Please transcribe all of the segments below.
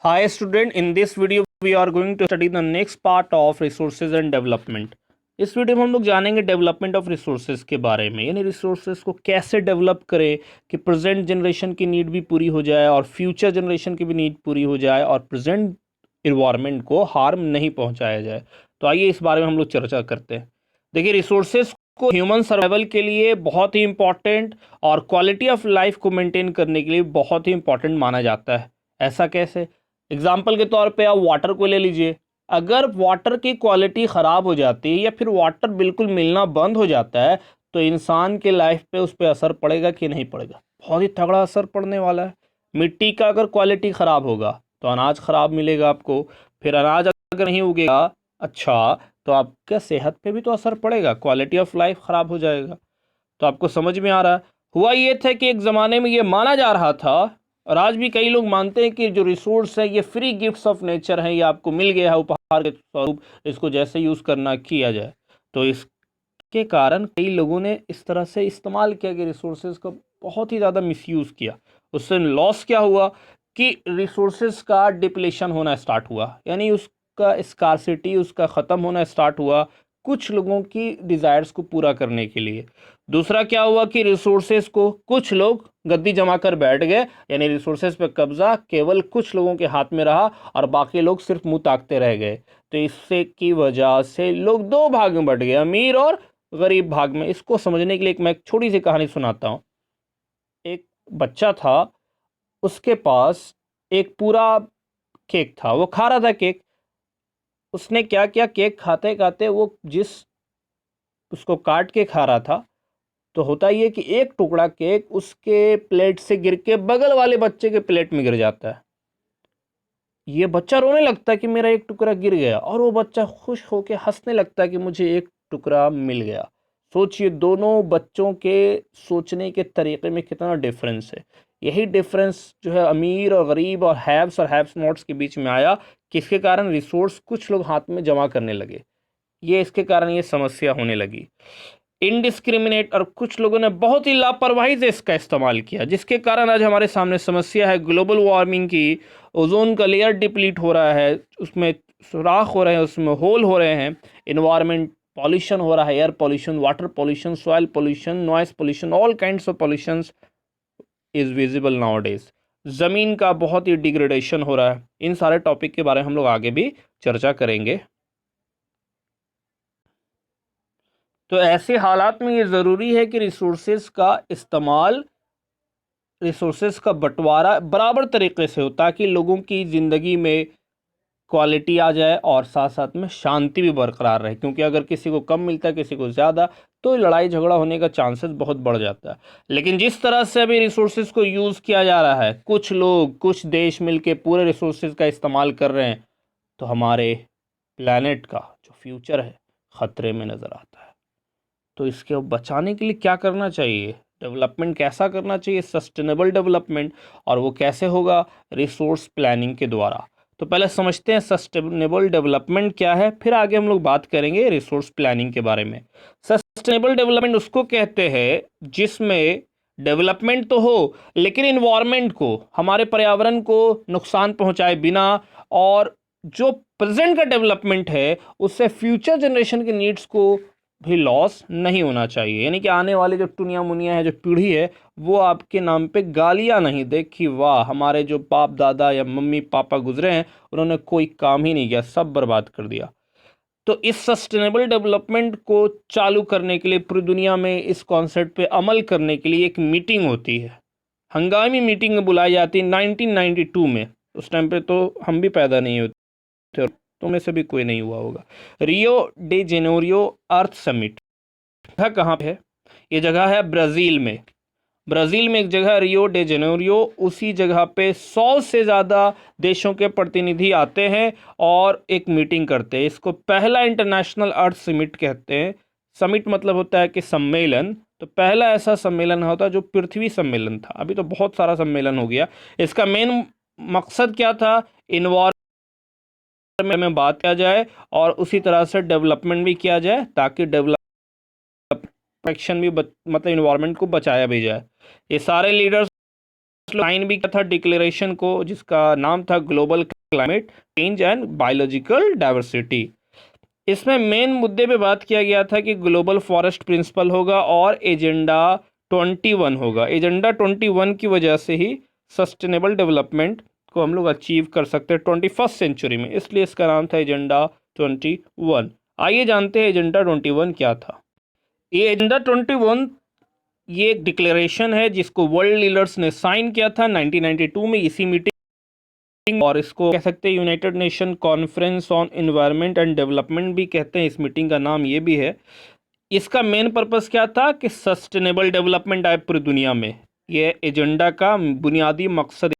Hi student, in this video we are going to study the next part of resources and development. इस video में हम लोग जानेंगे development of resources के बारे में, यानी रिसोर्सेज को कैसे डेवलप करें कि प्रेजेंट जनरेशन की नीड भी पूरी हो जाए और फ्यूचर जनरेशन की भी नीड पूरी हो जाए और प्रेजेंट इन्वायरमेंट को हार्म नहीं पहुंचाया जाए। तो आइए इस बारे में हम लोग चर्चा करते हैं। देखिए, रिसोर्सेज को ह्यूमन सर्वाइवल के लिए बहुत ही इंपॉर्टेंट और क्वालिटी ऑफ लाइफ को मेंटेन करने के लिए बहुत ही इंपॉर्टेंट माना जाता है। ऐसा कैसे? एग्जाम्पल के तौर पे आप वाटर को ले लीजिए। अगर वाटर की क्वालिटी ख़राब हो जाती है या फिर वाटर बिल्कुल मिलना बंद हो जाता है तो इंसान के लाइफ पे उस पर असर पड़ेगा कि नहीं पड़ेगा? बहुत ही तगड़ा असर पड़ने वाला है। मिट्टी का अगर क्वालिटी ख़राब होगा तो अनाज ख़राब मिलेगा आपको। फिर अनाज अगर नहीं उगेगा अच्छा तो आपका सेहत पे भी तो असर पड़ेगा, क्वालिटी ऑफ लाइफ ख़राब हो जाएगा। तो आपको समझ में आ रहा है। हुआ ये था कि एक ज़माने में ये माना जा रहा था और आज भी कई लोग मानते हैं कि जो रिसोर्स है ये फ्री गिफ्ट्स ऑफ नेचर है, ये आपको मिल गया है उपहार के स्वरूप, इसको जैसे यूज़ करना किया जाए। तो इसके कारण कई लोगों ने इस तरह से इस्तेमाल किया कि रिसोर्सेज का बहुत ही ज़्यादा मिसयूज़ किया। उससे लॉस क्या हुआ कि रिसोर्सेज का डिप्लेशन होना स्टार्ट हुआ, यानी उसका स्कार्सिटी उसका ख़त्म होना स्टार्ट हुआ कुछ लोगों की डिज़ायर्स को पूरा करने के लिए। दूसरा क्या हुआ कि रिसोर्सेज को कुछ लोग गद्दी जमा कर बैठ गए, यानी रिसोर्सेज पे कब्जा केवल कुछ लोगों के हाथ में रहा और बाकी लोग सिर्फ मुंह ताकते रह गए। तो इससे की वजह से लोग दो भाग में बट गए, अमीर और गरीब भाग में। इसको समझने के लिए मैं एक छोटी सी कहानी सुनाता हूँ। एक बच्चा था, उसके पास एक पूरा केक था, वो खा रहा था केक। उसने क्या किया, केक खाते खाते वो जिस उसको काट के खा रहा था, तो होता ये कि एक टुकड़ा केक उसके प्लेट से गिर के बगल वाले बच्चे के प्लेट में गिर जाता है। ये बच्चा रोने लगता है कि मेरा एक टुकड़ा गिर गया और वो बच्चा खुश होकर हंसने लगता है कि मुझे एक टुकड़ा मिल गया। सोचिए, दोनों बच्चों के सोचने के तरीके में कितना डिफरेंस है। यही डिफरेंस जो है अमीर और गरीब और हैव्स नॉट्स के बीच में आया, किसके कारण? रिसोर्स कुछ लोग हाथ में जमा करने लगे, ये इसके कारण ये समस्या होने लगी। इनडिस्क्रिमिनेट और कुछ लोगों ने बहुत ही लापरवाही से इसका इस्तेमाल किया, जिसके कारण आज हमारे सामने समस्या है ग्लोबल वार्मिंग की। ओजोन का लेयर डिप्लीट हो रहा है, उसमें सुराख हो रहे हैं, उसमें होल हो रहे हैं। इन्वायरमेंट पॉल्यूशन हो रहा है, air pollution, water pollution, soil pollution, noise pollution, all kinds of pollution is visible now days. ज़मीन का बहुत ही डिग्रेडेशन हो रहा है। इन सारे टॉपिक के बारे में हम लोग आगे भी चर्चा करेंगे। तो ऐसे हालात में ये ज़रूरी है कि रिसोर्सेज का इस्तेमाल, रिसोर्सेज का बंटवारा बराबर तरीके से हो ताकि लोगों की ज़िंदगी में क्वालिटी आ जाए और साथ साथ में शांति भी बरकरार रहे। क्योंकि अगर किसी को कम मिलता है, किसी को ज़्यादा, तो लड़ाई झगड़ा होने का चांसेस बहुत बढ़ जाता है। लेकिन जिस तरह से अभी रिसोर्सेज को यूज़ किया जा रहा है, कुछ लोग कुछ देश मिलके पूरे रिसोर्सेज का इस्तेमाल कर रहे हैं, तो हमारे प्लैनेट का जो फ्यूचर है ख़तरे में नज़र आता है। तो इसके बचाने के लिए क्या करना चाहिए? डेवलपमेंट कैसा करना चाहिए? Sustainable development. और वो कैसे होगा? रिसोर्स प्लानिंग के द्वारा। तो पहले समझते हैं सस्टेनेबल डेवलपमेंट क्या है, फिर आगे हम लोग बात करेंगे रिसोर्स प्लानिंग के बारे में। सस्टेनेबल डेवलपमेंट उसको कहते हैं जिसमें डेवलपमेंट तो हो लेकिन इन्वायरमेंट को, हमारे पर्यावरण को नुकसान पहुंचाए बिना, और जो प्रेजेंट का डेवलपमेंट है उससे फ्यूचर जनरेशन की नीड्स को भी लॉस नहीं होना चाहिए। यानी कि आने वाले जो टुनिया मुनिया है, जो पीढ़ी है, वो आपके नाम पे गालियां नहीं देखी, वाह हमारे जो बाप दादा या मम्मी पापा गुजरे हैं उन्होंने कोई काम ही नहीं किया, सब बर्बाद कर दिया। तो इस सस्टेनेबल डेवलपमेंट को चालू करने के लिए पूरी दुनिया में इस कॉन्सेप्ट पे अमल करने के लिए एक मीटिंग होती है, हंगामी मीटिंग बुलाई जाती है 1992 में। उस टाइम पे तो हम भी पैदा नहीं होते और तुम में से भी कोई नहीं हुआ होगा। रियो डे जेनेरियो अर्थ समिट जगह कहाँ पे है? ये जगह है ब्राज़ील में। ब्राज़ील में एक जगह रियो डे जेनेरियो, उसी जगह पे 100 से ज़्यादा देशों के प्रतिनिधि आते हैं और एक मीटिंग करते हैं। इसको पहला इंटरनेशनल अर्थ समिट कहते हैं। समिट मतलब होता है कि सम्मेलन। तो पहला ऐसा सम्मेलन होता जो पृथ्वी सम्मेलन था। अभी तो बहुत सारा सम्मेलन हो गया। इसका मेन मकसद क्या था? इन्वायरमेंट में बात किया जाए और उसी तरह से डेवलपमेंट भी किया जाए ताकि प्रोटेक्शन भी मतलब इन्वायरमेंट को बचाया भी जाए। ये सारे लीडर्स साइन भी किया था डिक्लेरेशन को, जिसका नाम था global climate change and biological diversity. इसमें मेन मुद्दे पे बात किया गया था कि ग्लोबल फॉरेस्ट प्रिंसिपल होगा और एजेंडा 21 होगा। एजेंडा 21 की वजह से ही सस्टेनेबल डेवलपमेंट को हम लोग अचीव कर सकते हैं 21st सेंचुरी में, इसलिए इसका नाम था एजेंडा 21। आइए जानते हैं एजेंडा 21 क्या था। ये एजेंडा 21 ये एक डिक्लेरेशन है जिसको वर्ल्ड लीडर्स ने साइन किया था 1992 में इसी मीटिंग, और इसको कह सकते हैं United nation conference on environment and development भी कहते हैं। इस मीटिंग का नाम ये भी है। इसका मेन पर्पस क्या था कि सस्टेनेबल डेवलपमेंट आए पूरी दुनिया में, ये एजेंडा का बुनियादी मकसद।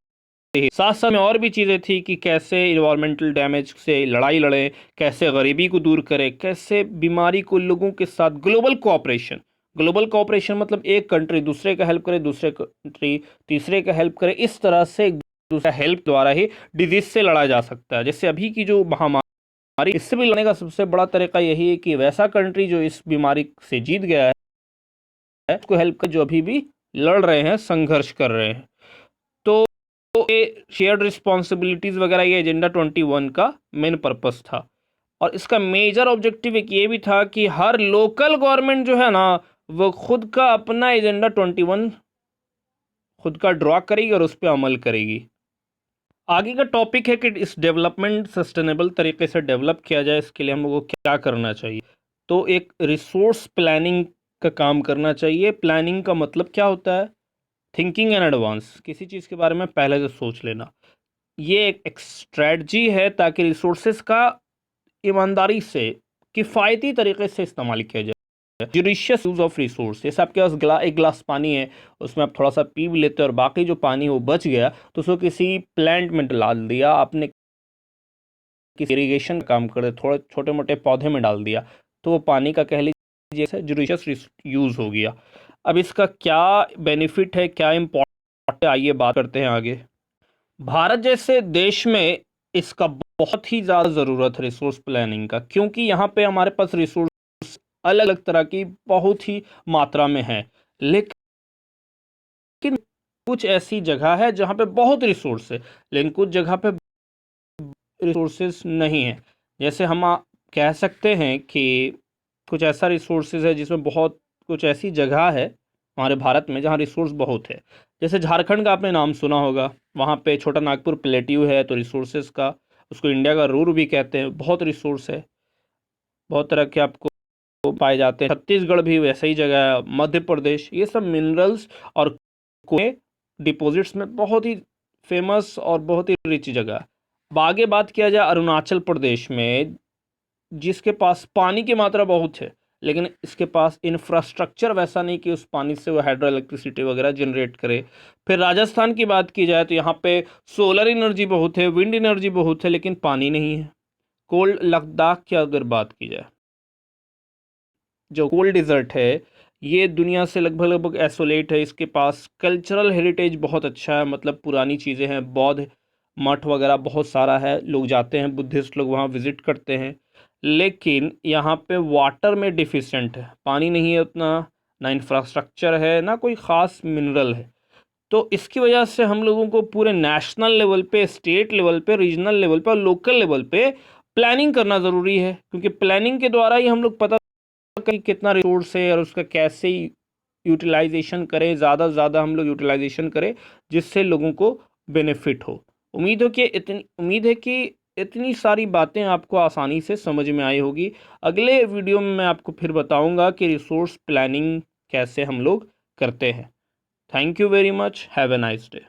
साथ साथ में और भी चीज़ें थी कि कैसे इन्वायरमेंटल डैमेज से लड़ाई लड़ें, कैसे गरीबी को दूर करें, कैसे बीमारी को लोगों के साथ ग्लोबल कोऑपरेशन मतलब एक कंट्री दूसरे का हेल्प करे, दूसरे कंट्री तीसरे का हेल्प करे, इस तरह से एक दूसरा हेल्प द्वारा ही डिजीज से लड़ा जा सकता है। जैसे अभी की जो महामारी, इससे भी लड़ने का सबसे बड़ा तरीका यही है कि वैसा कंट्री जो इस बीमारी से जीत गया है उसको हेल्प कर, जो अभी भी लड़ रहे हैं, संघर्ष कर रहे हैं। तो ये शेयर्ड रिस्पॉन्सिबिलिटीज़ वगैरह ये एजेंडा 21 का मेन पर्पस था। और इसका मेजर ऑब्जेक्टिव एक ये भी था कि हर लोकल गवर्नमेंट जो है ना, वो खुद का अपना एजेंडा 21 खुद का ड्रॉ करेगी और उस पर अमल करेगी। आगे का टॉपिक है कि इस डेवलपमेंट सस्टेनेबल तरीके से डेवलप किया जाए, इसके लिए हम लोगों को क्या करना चाहिए। तो एक रिसोर्स प्लानिंग का काम करना चाहिए। प्लानिंग का मतलब क्या होता है? थिंकिंग इन एडवांस, किसी चीज़ के बारे में पहले से सोच लेना। ये एक स्ट्रेटजी है ताकि रिसोर्सेज का ईमानदारी से किफ़ायती तरीके से इस्तेमाल किया जाए। Judicious use of resource. जैसे आपके पास एक गिलास पानी है, उसमें आप थोड़ा सा पी भी लेते हैं और बाकी जो पानी वो बच गया तो उसको किसी प्लांट में डाल दिया, आपने किसी इरीगेशन का काम कर दिया, थोड़े छोटे मोटे पौधे में डाल दिया, तो वो पानी का कह लीजिए जुडिशियस यूज़ हो गया। अब इसका क्या बेनिफिट है, क्या इम्पोर्टेंट है, आइए बात करते हैं आगे। भारत जैसे देश में इसका बहुत ही ज़्यादा ज़रूरत है रिसोर्स प्लानिंग का, क्योंकि यहाँ पे हमारे पास रिसोर्स अलग अलग तरह की बहुत ही मात्रा में है, लेकिन कुछ ऐसी जगह है जहाँ पे बहुत रिसोर्स है, लेकिन कुछ जगह पे रिसोर्सेज नहीं है। जैसे हम कह सकते हैं कि कुछ ऐसा रिसोर्सेज है जिसमें बहुत कुछ ऐसी जगह है हमारे भारत में जहाँ रिसोर्स बहुत है। जैसे झारखंड का आपने नाम सुना होगा, वहाँ पे छोटा नागपुर प्लेट्यू है, तो रिसोर्सेज का उसको इंडिया का रूर भी कहते हैं, बहुत रिसोर्स है, बहुत तरह के आपको पाए जाते हैं। छत्तीसगढ़ भी वैसा ही जगह है, मध्य प्रदेश, ये सब मिनरल्स और डिपॉजिट्स में बहुत ही फेमस और बहुत ही रिच जगह है। अब आगे बात किया जाए अरुणाचल प्रदेश में, जिसके पास पानी की मात्रा बहुत है, लेकिन इसके पास इंफ्रास्ट्रक्चर वैसा नहीं कि उस पानी से वो हाइड्रो इलेक्ट्रिसिटी वगैरह जनरेट करे। फिर राजस्थान की बात की जाए तो यहाँ पे सोलर एनर्जी बहुत है, विंड एनर्जी बहुत है, लेकिन पानी नहीं है। कोल्ड लद्दाख की अगर बात की जाए, जो कोल्ड डिज़र्ट है, ये दुनिया से लगभग आइसोलेट है। इसके पास कल्चरल हेरिटेज बहुत अच्छा है, मतलब पुरानी चीज़ें हैं, बौद्ध मठ वगैरह बहुत सारा है, लोग जाते हैं, बुद्धिस्ट लोग वहाँ विज़िट करते हैं। लेकिन यहाँ पे वाटर में डिफिशेंट है, पानी नहीं है उतना, ना इंफ्रास्ट्रक्चर है, ना कोई ख़ास मिनरल है। तो इसकी वजह से हम लोगों को पूरे नेशनल लेवल पे, स्टेट लेवल पे, रीजनल लेवल पे और लोकल लेवल पे प्लानिंग करना ज़रूरी है, क्योंकि प्लानिंग के द्वारा ही हम लोग पता कि कितना रिसोर्स है और उसका कैसे यूटिलाइजेशन करें, ज़्यादा से ज़्यादा हम लोग यूटिलाइजेशन करें जिससे लोगों को बेनिफिट हो। उम्मीद है कि इतनी सारी बातें आपको आसानी से समझ में आई होगी। अगले वीडियो में मैं आपको फिर बताऊंगा कि रिसोर्स प्लानिंग कैसे हम लोग करते हैं। Thank you very much, have a nice day.